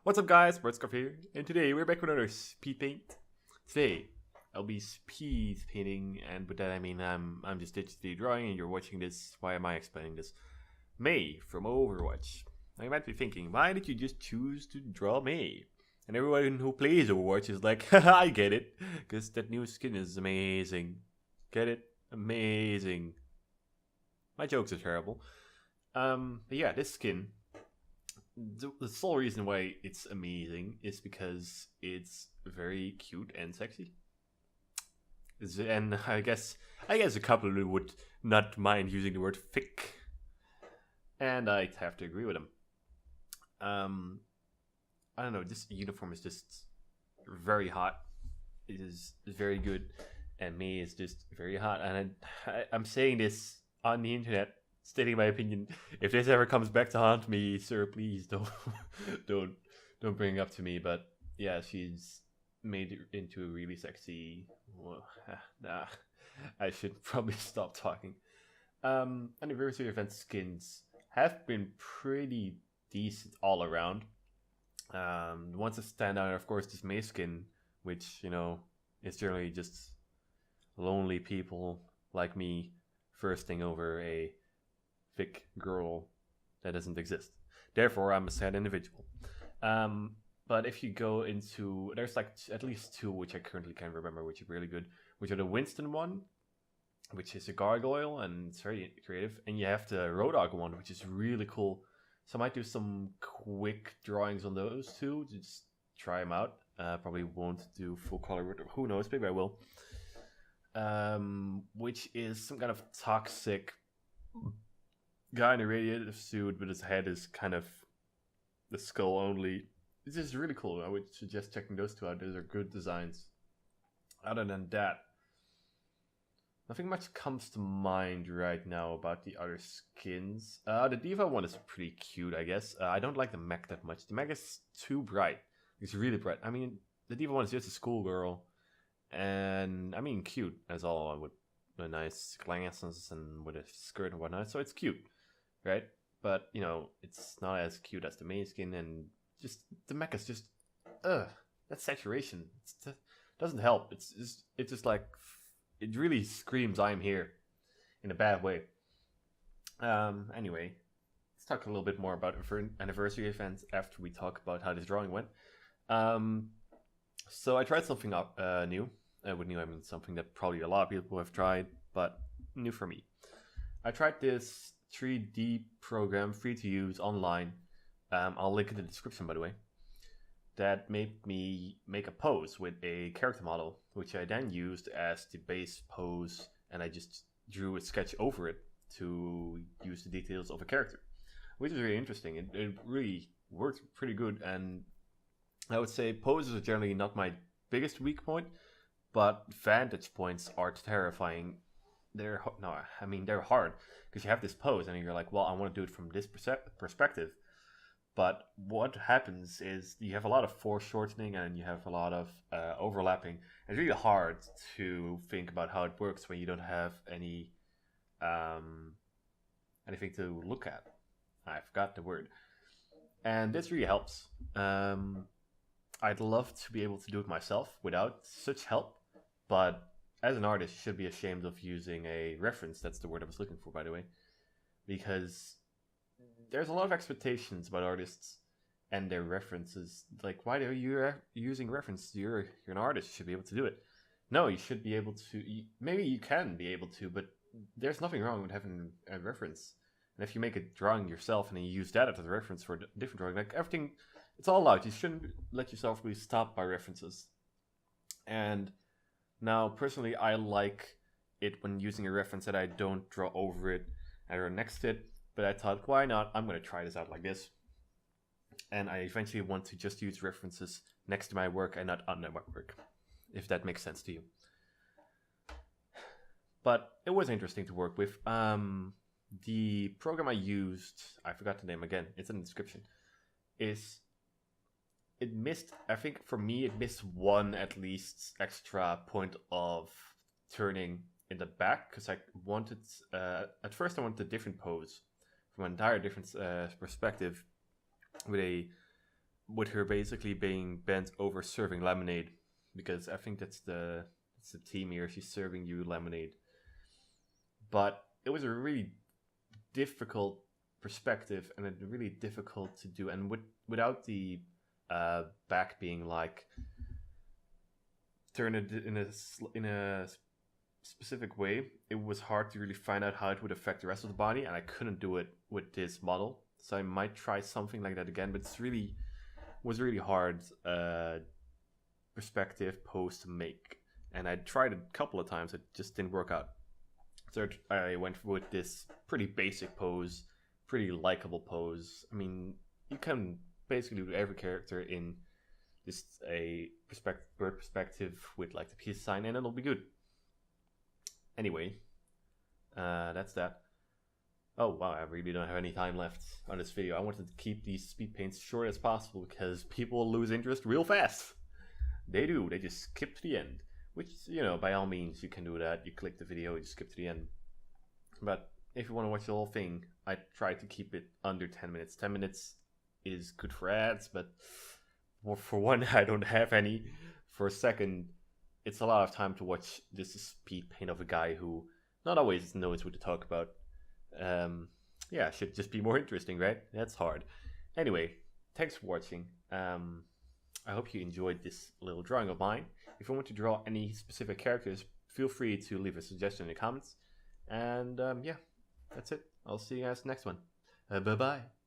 What's up, guys? Broscarf here, and today we're back with another speed paint. Today I'll be speed painting, and with that I mean I'm just digitally drawing, and you're watching this. Why am I explaining this? Mei from Overwatch. Now you might be thinking, why did you just choose to draw Mei? And everyone who plays Overwatch is like, haha, I get it, because that new skin is amazing. Get it? Amazing. My jokes are terrible. But yeah, this skin, the sole reason why it's amazing is because it's very cute and sexy. And I guess a couple would not mind using the word thick, and I'd have to agree with them. Um, I don't know. This uniform is just very hot. It is very good, and me is just very hot. And I'm saying this on the internet, stating my opinion. If this ever comes back to haunt me, sir, please don't don't don't bring it up to me. But yeah, she's made it into a really sexy. Well, nah, I should probably stop talking. Anniversary event skins have been pretty decent all around. The ones that stand out are, of course, this May skin, which is generally just lonely people like me thirsting over a thick girl that doesn't exist. Therefore, I'm a sad individual. But if you go into, there's like at least two which I currently can't remember, which are really good, which are the Winston one, which is a gargoyle and it's very creative, and you have the Road Dogg one, which is really cool. So I might do some quick drawings on those two, just try them out. Probably won't do full color, but who knows, maybe I will. Which is some kind of toxic guy in a radiative suit, but his head is kind of the skull only. This is really cool. I would suggest checking those two out. Those are good designs. Other than that, nothing much comes to mind right now about the other skins. The Diva one is pretty cute, I guess. I don't like the mech that much. The mech is too bright. It's really bright. I mean, the Diva one is just a schoolgirl. And, I mean, cute as all, with the nice glasses and with a skirt and whatnot. So it's cute, right? But, it's not as cute as the main skin, and just, the mech is just, that saturation. It doesn't help. It's just like, it really screams I'm here in a bad way. Anyway, let's talk a little bit more about anniversary events after we talk about how this drawing went. So I tried something up new. With new, I mean something that probably a lot of people have tried, but new for me. I tried this 3D program, free to use, online. I'll link it in the description, by the way. That made me make a pose with a character model, which I then used as the base pose, and I just drew a sketch over it to use the details of a character, which is really interesting. It really worked pretty good, and I would say poses are generally not my biggest weak point, but vantage points are terrifying. They're hard because you have this pose, and you're like, well, I want to do it from this perspective. But what happens is you have a lot of foreshortening and you have a lot of overlapping. It's really hard to think about how it works when you don't have anything to look at. I forgot the word. And this really helps. I'd love to be able to do it myself without such help, but as an artist, you should be ashamed of using a reference. That's the word I was looking for, by the way, because there's a lot of expectations about artists and their references. Like, why are you using reference? You're an artist. You should be able to do it. No, you should be able to. Maybe you can be able to, but there's nothing wrong with having a reference. And if you make a drawing yourself and then you use that as a reference for a different drawing, like everything, it's all allowed. You shouldn't let yourself be stopped by references. And now, personally, I like it when using a reference that I don't draw over it, I draw next to it. But I thought, why not? I'm going to try this out like this. And I eventually want to just use references next to my work and not under my work, if that makes sense to you. But it was interesting to work with. The program I used, I forgot the name again, it's in the description, it missed, I think for me, it missed one at least extra point of turning in the back, because I wanted, at first I wanted a different pose from an entire different perspective with a with her basically being bent over serving lemonade, because I think that's the theme here. She's serving you lemonade, but it was a really difficult perspective and a really difficult to do, and without the back being like turn it in a specific way, it was hard to really find out how it would affect the rest of the body, and I couldn't do it with this model. So I might try something like that again, but was really hard perspective pose to make, and I tried it a couple of times. It just didn't work out. So I went with this pretty basic pose, pretty likable pose. I mean, you can basically do every character in just a bird perspective with like the peace sign, and it'll be good. Anyway, that's that. Oh wow, I really don't have any time left on this video. I wanted to keep these speed paints short as possible because people lose interest real fast. They do, they just skip to the end. Which, you know, by all means, you can do that. You click the video, you skip to the end. But if you want to watch the whole thing, I try to keep it under 10 minutes. 10 minutes is good for ads, but for one, I don't have any. For a second, it's a lot of time to watch this speed paint of a guy who not always knows what to talk about. Yeah, should just be more interesting, right? That's hard. Anyway, thanks for watching. I hope you enjoyed this little drawing of mine. If you want to draw any specific characters, feel free to leave a suggestion in the comments. And yeah, that's it. I'll see you guys next one. Bye-bye.